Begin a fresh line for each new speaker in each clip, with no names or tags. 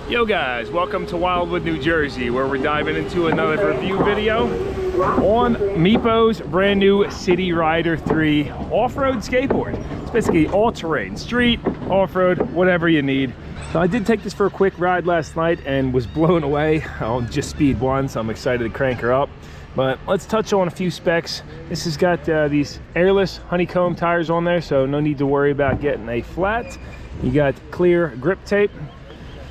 Yo guys, welcome to Wildwood, New Jersey, where we're diving into another review video on MEEPO's brand new City Rider 3 off-road skateboard. It's basically all-terrain, street, off-road, whatever you need. So I did take this for a quick ride last night and was blown away on just speed 1, so I'm excited to crank her up. But let's touch on a few specs. This has got these airless honeycomb tires on there, so no need to worry about getting a flat. You got clear grip tape.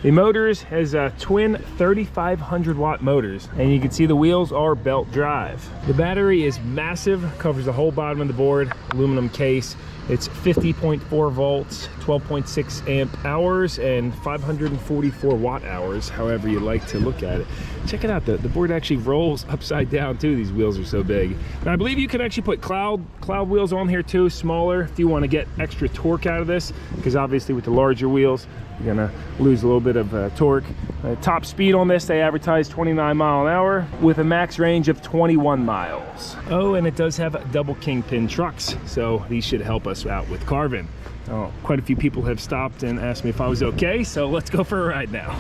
The motors has twin 3500 watt motors, and you can see the wheels are belt drive. The battery is massive, covers the whole bottom of the board, aluminum case. It's 50.4 volts, 12.6 amp hours, and 544 watt hours, however you like to look at it. Check it out, the board actually rolls upside down too. These wheels are so big. And I believe you could actually put cloud wheels on here too, smaller, if you want to get extra torque out of this, because obviously with the larger wheels, you're gonna lose a little bit of torque. Top speed on this, they advertise 29 mile an hour with a max range of 21 miles. Oh, and it does have double kingpin trucks, so these should help us out with carving. Oh, quite a few people have stopped and asked me if I was okay, so let's go for a ride now.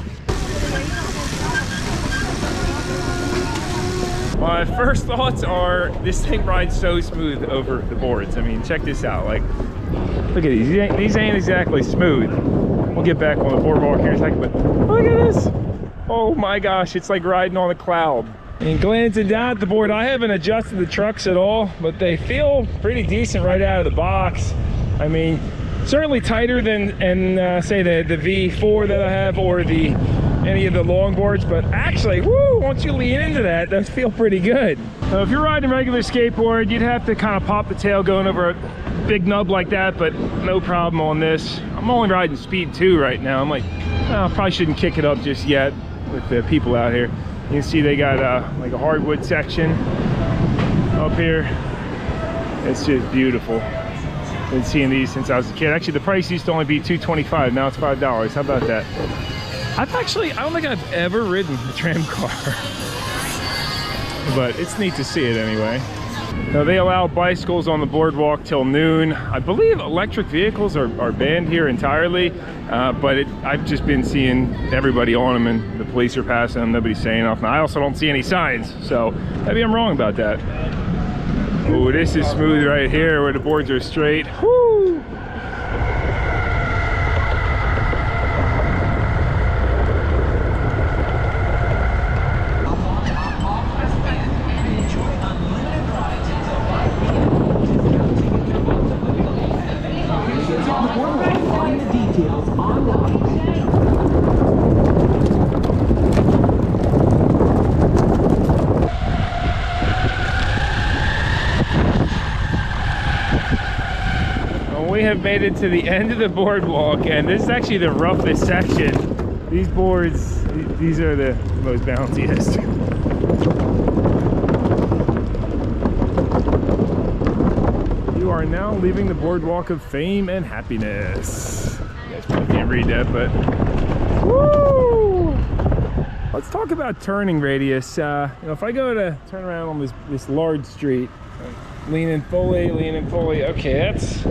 My first thoughts are, this thing rides so smooth over the boards. I mean, check this out. Like, look at these. These ain't exactly smooth. We'll get back on the boardwalk here in a second, but look at this. Oh my gosh, it's like riding on a cloud. And glancing down at the board, I haven't adjusted the trucks at all, but they feel pretty decent right out of the box. I mean, certainly tighter than say the V4 that I have, or any of the longboards, but actually, woo, once you lean into that, those feel pretty good. Now, if you're riding a regular skateboard, you'd have to kind of pop the tail going over a big nub like that, but no problem on this. I'm only riding speed 2 right now. I'm like, oh, probably shouldn't kick it up just yet with the people out here. You can see they got like a hardwood section up here. It's just beautiful. Been seeing these since I was a kid. Actually, the price used to only be $2.25. Now it's $5. How about that? I don't think I've ever ridden a tram car, but it's neat to see it anyway. Now, they allow bicycles on the boardwalk till noon. I believe electric vehicles are banned here entirely, but I've just been seeing everybody on them, and the police are passing them. Nobody's saying nothing. I also don't see any signs, so maybe I'm wrong about that. Oh, this is smooth right here where the boards are straight. Woo! We have made it to the end of the boardwalk, and this is actually the roughest section. These boards, these are the most bounciest. You are now leaving the boardwalk of fame and happiness. You guys probably can't read that, but woo! Let's talk about turning radius. If I go to turn around on this large street, leaning fully, okay, that's,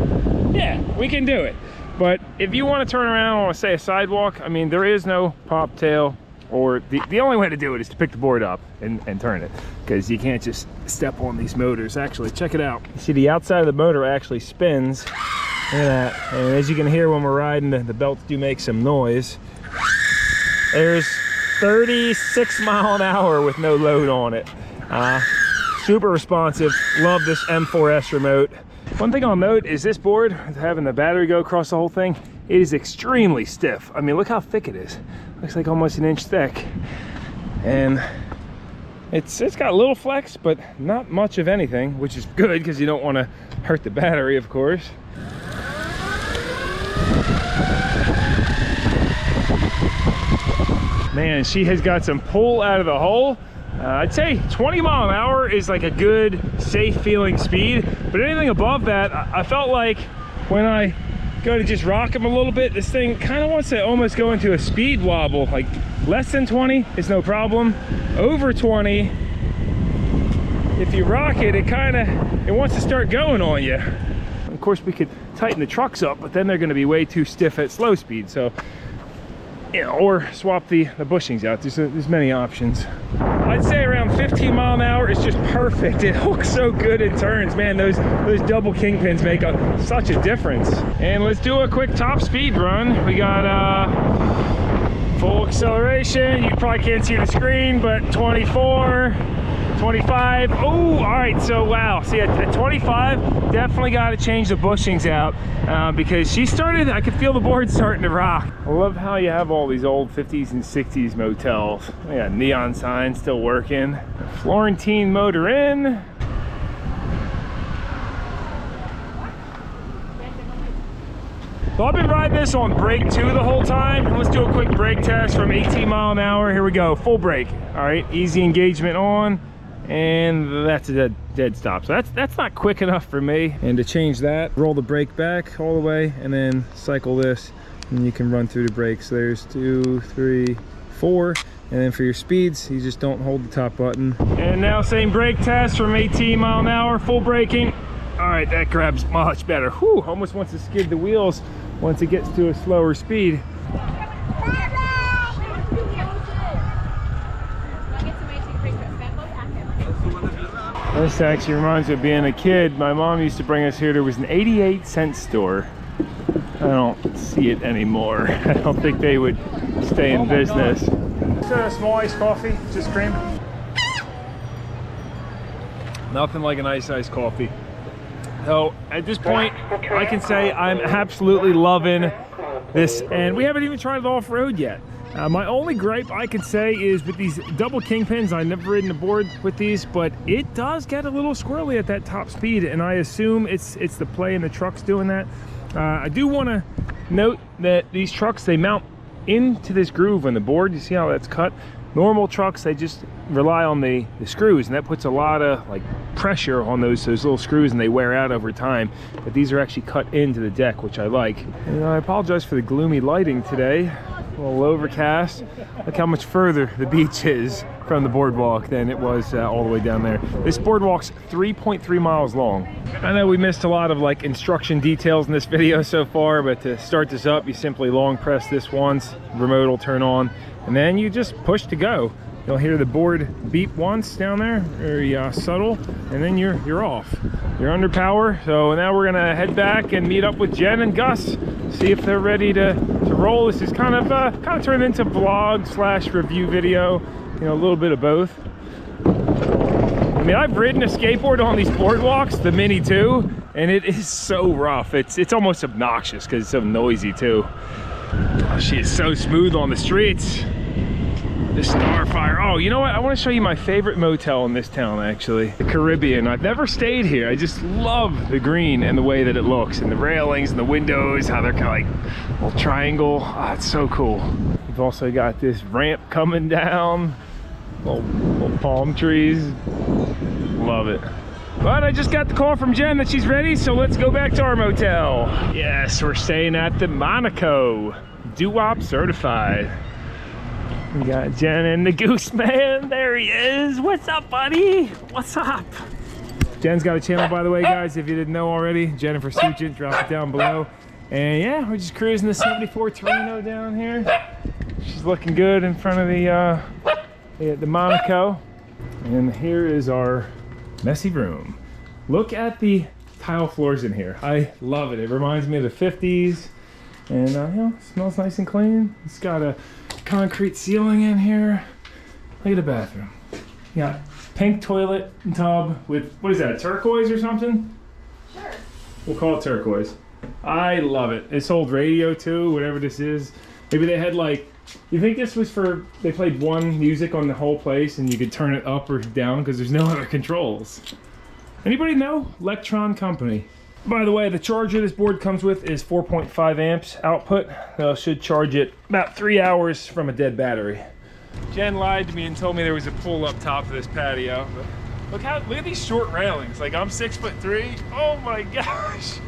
yeah, we can do it. But if you want to turn around on, say, a sidewalk, I mean, there is no pop tail, or the only way to do it is to pick the board up and turn it, because you can't just step on these motors. Actually, check it out. You see the outside of the motor actually spins. Look at that. And as you can hear when we're riding, the belts do make some noise. There's 36 mile an hour with no load on it. Super responsive. Love this M4S remote. One thing I'll note is this board, having the battery go across the whole thing, it is extremely stiff. I mean, look how thick it is. Looks like almost 1 inch thick. And it's got a little flex, but not much of anything, which is good because you don't want to hurt the battery, of course. Man, she has got some pull out of the hole. I'd say 20 mile an hour is like a good, safe feeling speed, but anything above that, I felt like when I go to just rock them a little bit, this thing kind of wants to almost go into a speed wobble. Like less than 20 is no problem. Over 20, if you rock it, it wants to start going on you. Of course, we could tighten the trucks up, but then they're going to be way too stiff at slow speed. So Yeah, or swap the bushings out. There's many options. I'd say around 15 mile an hour is just perfect. It hooks so good in turns, man. Those double kingpins make such a difference. And let's do a quick top speed run. We got full acceleration. You probably can't see the screen, but 24, 25. Oh, all right. So wow. See, at 25, definitely got to change the bushings out because she started. I could feel the board starting to rock. I love how you have all these old 50s and 60s motels. We got neon signs still working. Florentine motor in. So I've been riding this on brake 2 the whole time. Let's do a quick brake test from 18 mile an hour. Here we go, full brake. All right, easy engagement on, and that's a dead stop. So that's not quick enough for me. And to change that, roll the brake back all the way, and then cycle this, and you can run through the brakes. So there's 2, 3, 4. And then for your speeds, you just don't hold the top button. And now same brake test from 18 mile an hour, full braking. All right, that grabs much better. Whew, almost wants to skid the wheels once it gets to a slower speed. This actually reminds me of being a kid. My mom used to bring us here. There was an 88-cent store. I don't see it anymore. I don't think they would stay in business. It's a small iced coffee, just cream. Nothing like an iced coffee. So at this point, I can say I'm absolutely loving this, and we haven't even tried it off-road yet. My only gripe I can say is with these double kingpins, I've never ridden a board with these, but it does get a little squirrely at that top speed, and I assume it's the play in the trucks doing that. I do want to note that these trucks, they mount into this groove on the board. You see how that's cut? Normal trucks, they just rely on the screws, and that puts a lot of like pressure on those little screws, and they wear out over time. But these are actually cut into the deck, which I like. And I apologize for the gloomy lighting today. A little overcast. Look how much further the beach is from the boardwalk than it was all the way down there. This boardwalk's 3.3 miles long. I know we missed a lot of like instruction details in this video so far, but to start this up, you simply long press this once, remote will turn on, and then you just push to go. You'll hear the board beep once down there, very subtle, and then you're off. You're under power. So now we're gonna head back and meet up with Jen and Gus, see if they're ready to roll. This is kind of turned into vlog / review video, you know, a little bit of both. I mean, I've ridden a skateboard on these boardwalks, the Mini too, and it is so rough. It's almost obnoxious because it's so noisy too. Oh, she is so smooth on the streets. The Starfire. Oh, you know what? I want to show you my favorite motel in this town, actually. The Caribbean. I've never stayed here. I just love the green and the way that it looks, and the railings and the windows, how they're kind of like a little triangle. Oh, it's so cool. We've also got this ramp coming down. Little palm trees. Love it. But I just got the call from Jen that she's ready, so let's go back to our motel. Yes, we're staying at the Monaco. Doo-wop certified. We got Jen and the Goose Man. There he is. What's up, buddy? What's up? Jen's got a channel, by the way, guys, if you didn't know already. Jennifer Suchet, drop it down below. And yeah, we're just cruising the 74 Torino down here. She's looking good in front of the Monaco. And here is our messy room. Look at the tile floors in here. I love it. It reminds me of the 50s. And you know, it smells nice and clean. It's got a concrete ceiling in here. Look at the bathroom. You got pink toilet and tub with, what is that, turquoise or something? Sure. We'll call it turquoise. I love it. This old radio too, whatever this is. Maybe they had like, you think this was for, they played one music on the whole place and you could turn it up or down because there's no other controls. Anybody know? Electron Company. By the way, the charger this board comes with is 4.5 amps output. Should charge it about 3 hours from a dead battery. Jen lied to me and told me there was a pool up top of this patio. But look at these short railings. Like, I'm 6'3". Oh my gosh.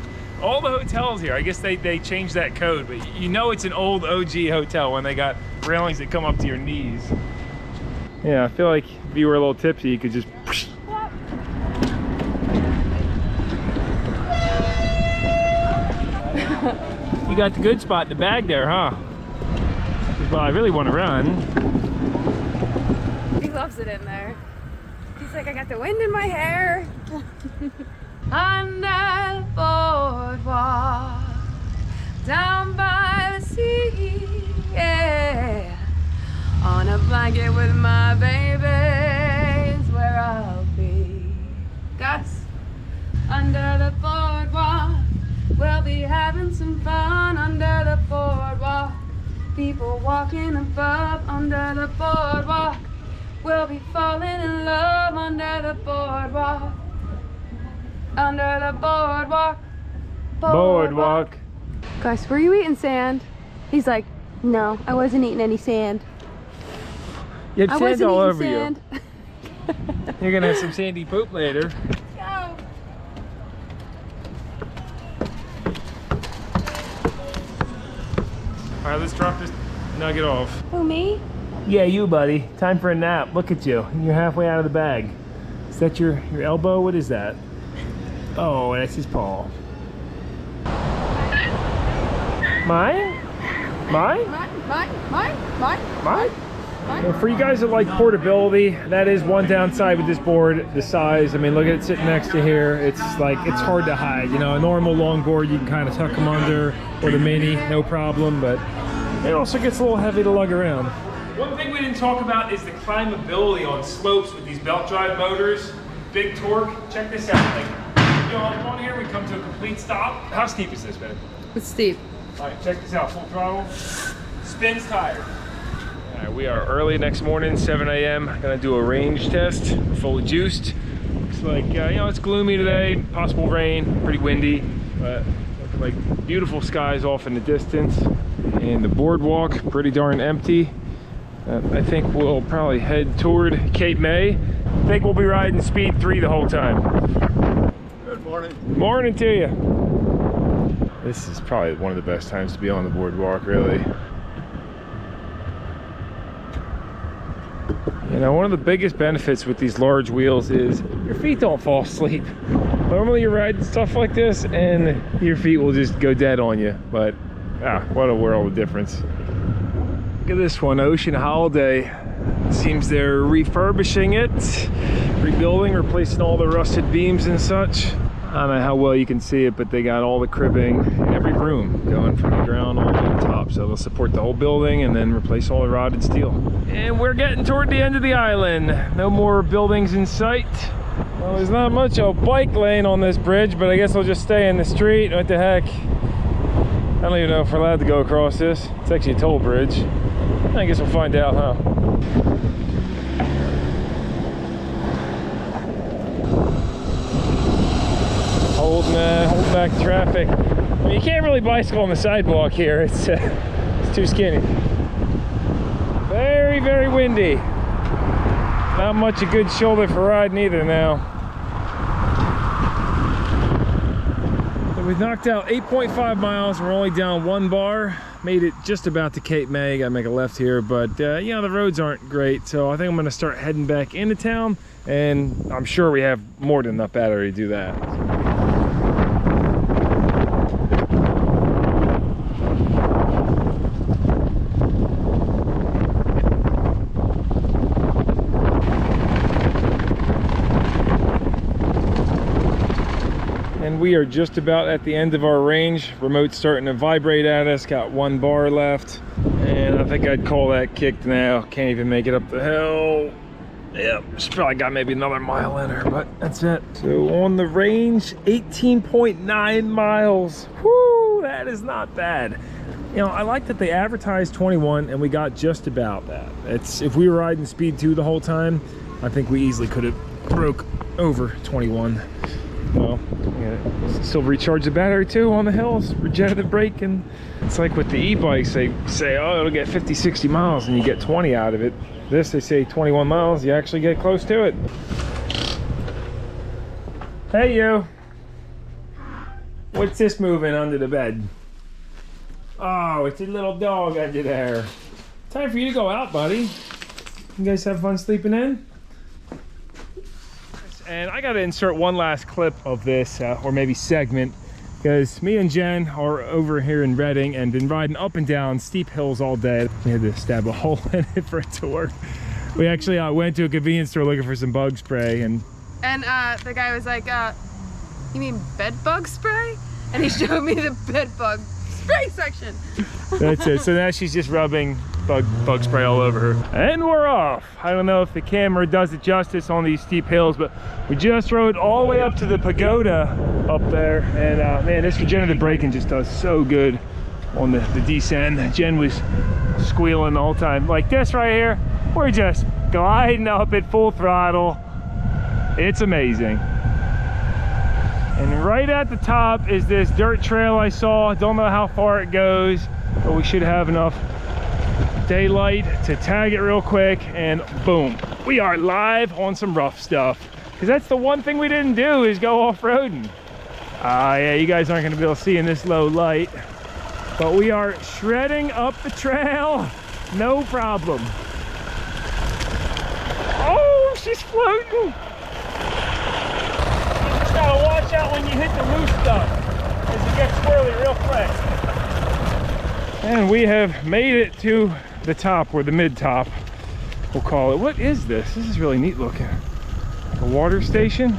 All the hotels here, I guess they changed that code, but you know it's an old OG hotel when they got railings that come up to your knees. Yeah, I feel like if you were a little tipsy, you could just You got the good spot in the bag there, huh? Well, I really want to run.
He loves it in there. He's like, I got the wind in my hair. Under the boardwalk, down by the sea, yeah. On a blanket with my baby is where I'll be. Gus, under the boardwalk, we'll be having some fun under the boardwalk. People walking above under the boardwalk. We'll be falling in love under the boardwalk. Under the boardwalk.
Boardwalk.
Gus, were you eating sand? He's like, no, I wasn't eating any sand.
You have sand all over
sand.
you. You're gonna have some sandy poop later.
Go.
All right, let's drop this nugget off.
Who, me?
Yeah, you, buddy. Time for a nap. Look at you. You're halfway out of the bag. Is that your elbow? What is that? Oh, that's his paw. Mine? Mine? Mine? Well, for you guys that like portability, that is one downside with this board, the size. I mean, look at it sitting next to here. It's like, it's hard to hide. You know, a normal long board, you can kind of tuck them under, or the mini, no problem, but it also gets a little heavy to lug around. One thing we didn't talk about is the climbability on slopes with these belt drive motors. Big torque. Check this out. Like, you know, on here, we come to a complete stop. How steep is this, man?
It's steep.
All right, check this out. Full throttle. Spins tire. All right, we are early next morning, 7 a.m. Gonna do a range test. Fully juiced. Looks like, you know, it's gloomy today. Possible rain. Pretty windy. But looks like beautiful skies off in the distance. And the boardwalk, pretty darn empty. I think we'll probably head toward Cape May. I think we'll be riding speed 3 the whole time.
Good morning.
Morning to you. This is probably one of the best times to be on the boardwalk, really. You know, one of the biggest benefits with these large wheels is your feet don't fall asleep. Normally you're riding stuff like this and your feet will just go dead on you, but what a world of difference. Look at this one, Ocean Holiday. Seems they're refurbishing it, rebuilding, replacing all the rusted beams and such. I don't know how well you can see it, but they got all the cribbing in every room going from the ground all the way to the top. So they'll support the whole building and then replace all the rotted steel. And we're getting toward the end of the island. No more buildings in sight. Well, there's not much of a bike lane on this bridge, but I guess I'll just stay in the street. What the heck? I don't even know if we're allowed to go across this. It's actually a toll bridge. I guess we'll find out, huh? Holding back the traffic. I mean, you can't really bicycle on the sidewalk here. It's too skinny. Very, very windy. Not much a good shoulder for riding either now. So we've knocked out 8.5 miles. We're only down 1 bar. Made it just about to Cape May. Gotta make a left here, but you know, the roads aren't great. So I think I'm gonna start heading back into town, and I'm sure we have more than enough battery to do that. And we are just about at the end of our range. Remote's starting to vibrate at us. Got 1 bar left, and I think I'd call that kicked now. Can't even make it up the hill. Yep, just probably got maybe another mile in her, but that's it. So on the range, 18.9 miles. Whoo, that is not bad. You know, I like that they advertised 21 and we got just about that. It's, if we were riding speed 2 the whole time, I think we easily could have broke over 21. Well, yeah, still recharge the battery too on the hills, regenerative braking. It's like with the e-bikes, they say, oh, it'll get 50, 60 miles and you get 20 out of it. This, they say 21 miles, you actually get close to it. Hey, you. What's this moving under the bed? Oh, it's a little dog under there. Time for you to go out, buddy. You guys have fun sleeping in? And I got to insert one last clip of this, or maybe segment, because me and Jen are over here in Reading and been riding up and down steep hills all day. We had to stab a hole in it for it to work. We actually went to a convenience store looking for some bug spray, and
the guy was like, you mean bed bug spray? And he showed me the bed bug spray section.
That's it. So now she's just rubbing bug spray all over her. And we're off. I don't know if the camera does it justice on these steep hills, but we just rode all the way up to the pagoda up there. And man, this regenerative braking just does so good on the descent. Jen was squealing the whole time. Like this right here, we're just gliding up at full throttle. It's amazing. And right at the top is this dirt trail I saw. Don't know how far it goes, but we should have enough daylight to tag it real quick, and boom, we are live on some rough stuff. Because that's the one thing we didn't do, is go off-roading. Yeah, you guys aren't going to be able to see in this low light, but we are shredding up the trail, no problem. Oh, she's floating. You just gotta watch out when you hit the loose stuff, as it gets swirly real quick. And we have made it to the top, or the mid-top, we'll call it. What is this? This is really neat looking. A water station?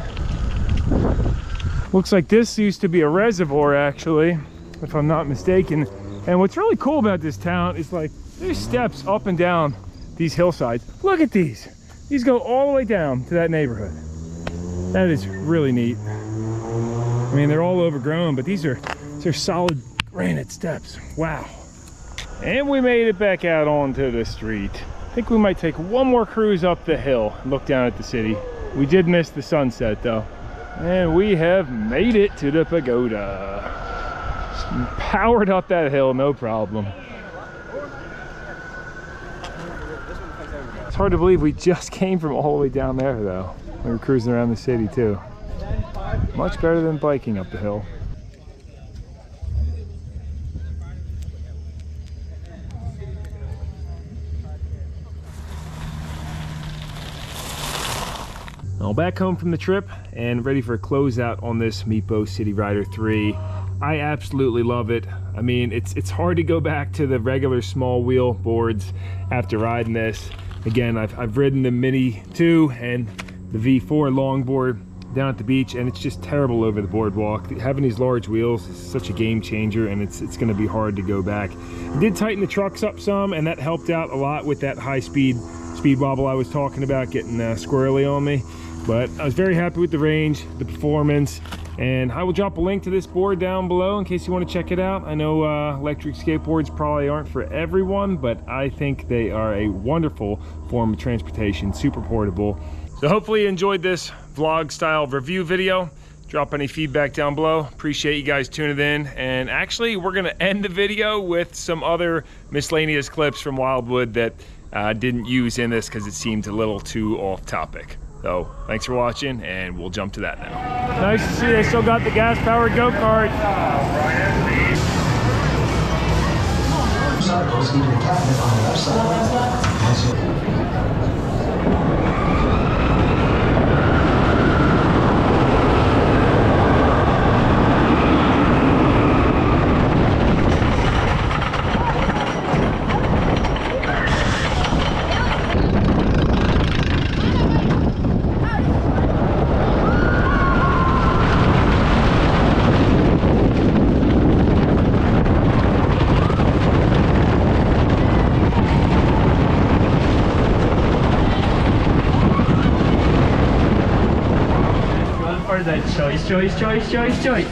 Looks like this used to be a reservoir, actually, if I'm not mistaken. And what's really cool about this town is, like, there's steps up and down these hillsides. Look at these. These go all the way down to that neighborhood. That is really neat. I mean, they're all overgrown, but these are solid granite steps. Wow. And we made it back out onto the street. I think we might take one more cruise up the hill and look down at the city. We did miss the sunset though. And we have made it to the pagoda. Powered up that hill, no problem. It's hard to believe we just came from all the way down there though. We were cruising around the city too. Much better than biking up the hill. Now back home from the trip and ready for a closeout on this MEEPO City Rider 3. I absolutely love it. I mean, it's hard to go back to the regular small wheel boards after riding this. Again, I've ridden the Mini 2 and the V4 longboard down at the beach, and it's just terrible over the boardwalk. Having these large wheels is such a game changer, and it's going to be hard to go back. I did tighten the trucks up some, and that helped out a lot with that high speed wobble I was talking about getting squirrely on me. But I was very happy with the range, the performance, and I will drop a link to this board down below in case you want to check it out. I know electric skateboards probably aren't for everyone, but I think they are a wonderful form of transportation, super portable. So hopefully you enjoyed this vlog style review video. Drop any feedback down below. Appreciate you guys tuning in. And actually, we're gonna end the video with some other miscellaneous clips from Wildwood that didn't use in this because it seemed a little too off topic. So thanks for watching, and we'll jump to that now. Nice to see they still got the gas-powered go-kart.
Choice.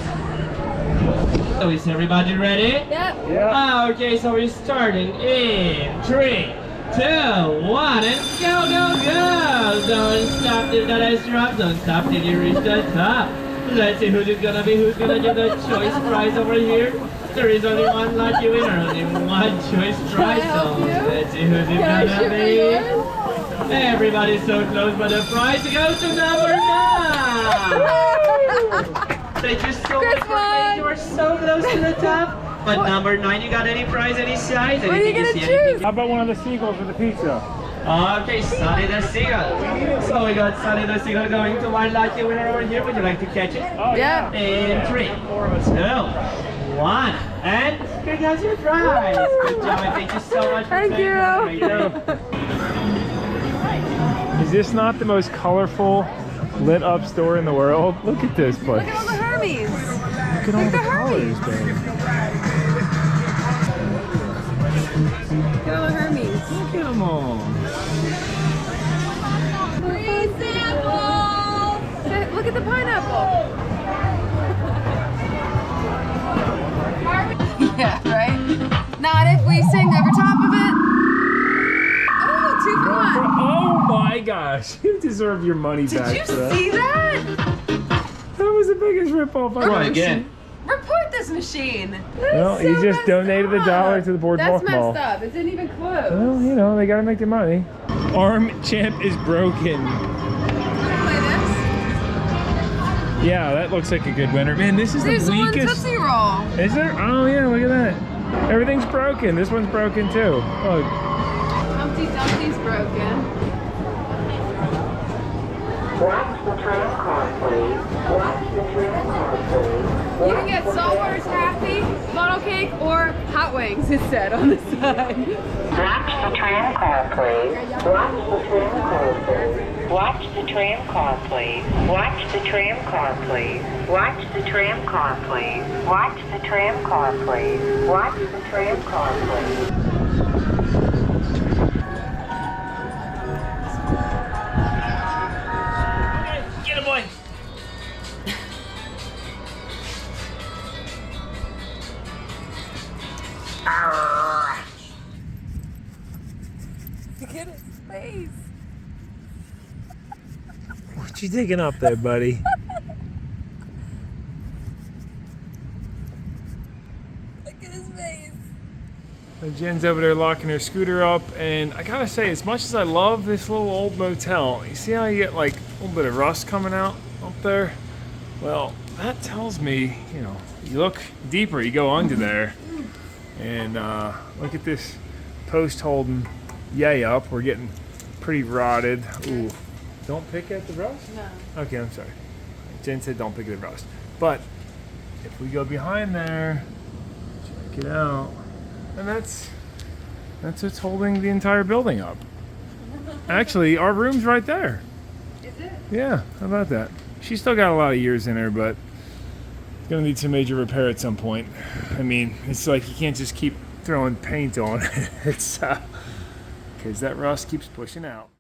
So is everybody ready?
Yep.
Yeah.
Okay, so we're starting in 3, 2, 1, and go! Don't stop till the lights drop, don't stop till you reach the top. Let's see who's gonna get the choice prize over here. There is only one lucky winner, only one choice prize, so let's see who's it gonna be. Everybody's so close, but the prize goes to number 9! Thank you so much for making. You are so close to the top. But number 9, you got any prize, any size?
What are you gonna choose?
How about one of the seagulls with the pizza?
Okay, Sunny the Seagull. So we got Sunny the Seagull going to one lucky winner over here. Would you like to catch it?
Oh,
Yeah.
In 3, 2, 1, and here goes your prize. Good job, and thank you so much for
Thank
playing.
you.
Have a great day.
Is this not the most colorful, lit up store in the world? Look at this place.
Look at all the Hermes.
Look at all
Look
the
at
colors, babe.
Look at all the Hermes.
Look at them all.
Free sample. Look at the pineapple. Yeah, right? Not if we sing over top of it. Oh, 2 for 1.
Oh my gosh, you deserve your money back.
Did you
for that.
see that?
That was the biggest ripoff I've
Try
ever
again.
seen.
Report this machine. That
Well,
is
you
so
just
messed
donated
up.
$1 to the Boardwalk
That's
Mall.
messed up. It didn't even close.
Well, you know, they gotta make their money. Arm champ is broken.
Play this.
Yeah, that looks like a good winner. Man, this is
There's
the
one
weakest.
Tootsie Roll.
Is there? Oh yeah, look at that. Everything's broken. This one's broken too. Look.
Humpty Dumpty's broken.
Watch the tram car, please. Watch the tram car, please.
You can get saltwater taffy, funnel cake, or hot wings instead on the side.
Watch the tram car, please. Watch the tram car, please. Watch the tram car, please. Watch the tram car, please. Watch the tram car, please. Watch the tram car, please. Watch the tram car, please.
Get him, boy.
Look at his face.
What you digging up there, buddy?
Look at his face.
Jen's over there locking her scooter up, and I gotta say, as much as I love this little old motel, you see how you get like a little bit of rust coming out up there? Well, that tells me, you know, you look deeper, you go under there, and look at this post holding yay up. We're getting pretty rotted. Ooh, don't pick at the rust?
No.
Okay, I'm sorry. Jen said don't pick at the rust. But if we go behind there, check it out. And that's what's holding the entire building up. Actually, our room's right there.
Is it?
Yeah, how about that? She's still got a lot of years in her, but gonna need some major repair at some point. I mean, it's like you can't just keep throwing paint on it. It's because that rust keeps pushing out.